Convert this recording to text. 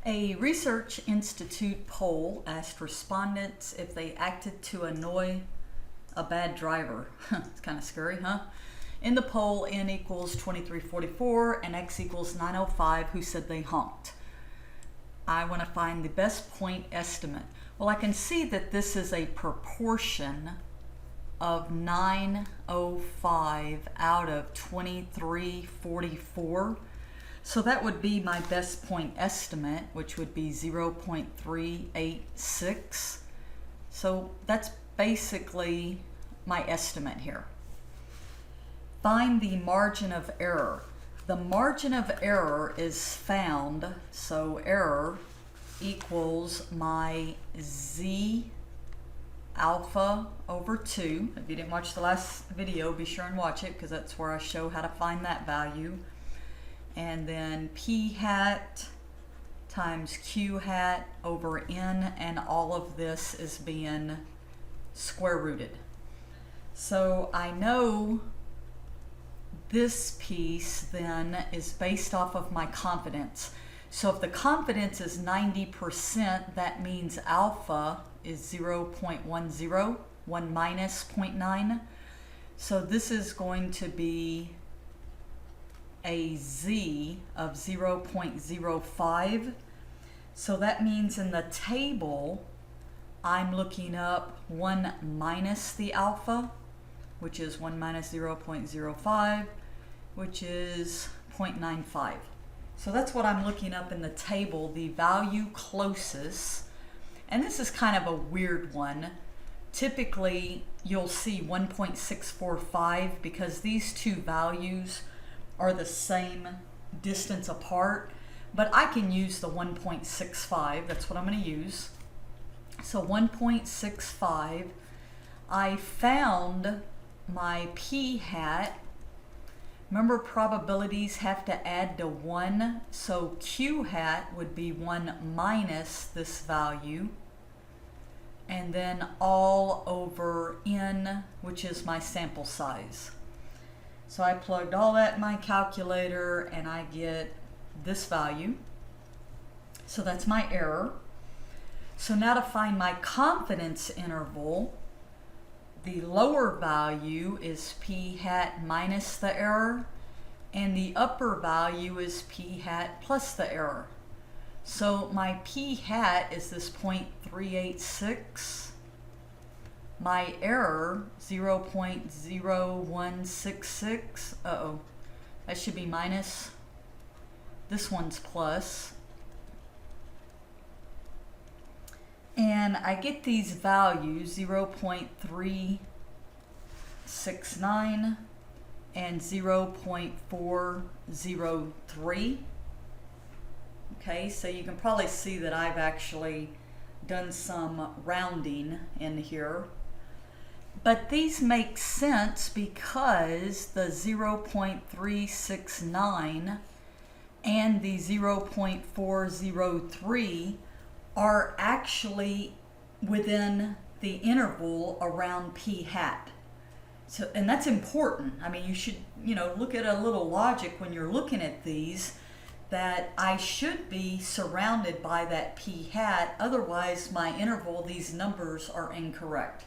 A Research Institute poll asked respondents if they acted to annoy a bad driver. It's kind of scary, huh? In the poll, N equals 2344 and X equals 905, who said they honked. I want to find the best point estimate. Well, I can see that this is a proportion of 905 out of 2344. So that would be my best point estimate, which would be 0.386. So that's basically my estimate here. Find the margin of error. The margin of error is found, so error equals my Z alpha over 2. If you didn't watch the last video, be sure and watch it because that's where I show how to find that value. And then P hat times Q hat over N, and all of this is being square rooted. So I know this piece then is based off of my confidence. So if the confidence is 90%, that means alpha is 0.10, 1 minus 0.9. So this is going to be a Z of 0.05. So that means in the table, I'm looking up 1 minus the alpha, which is 1 minus 0.05, which is 0.95. So that's what I'm looking up in the table, the value closest. And this is kind of a weird one. Typically, you'll see 1.645 because these two values are the same distance apart, but I can use the 1.65. That's what I'm going to use. So 1.65, I found my P hat. Remember, probabilities have to add to 1, so Q hat would be 1 minus this value, and then all over N, which is my sample size. So I plugged all that in my calculator and I get this value. So that's my error. So now to find my confidence interval, the lower value is P hat minus the error, and the upper value is P hat plus the error. So my P hat is this 0.386. My error, 0.0166. Uh-oh, that should be minus. This one's plus. And I get these values, 0.369 and 0.403. Okay, so you can probably see that I've actually done some rounding in here. But these make sense because the 0.369 and the 0.403 are actually within the interval around P hat. So, and that's important. I mean, you should, look at a little logic when you're looking at these, that I should be surrounded by that P hat. Otherwise, my interval, these numbers are incorrect.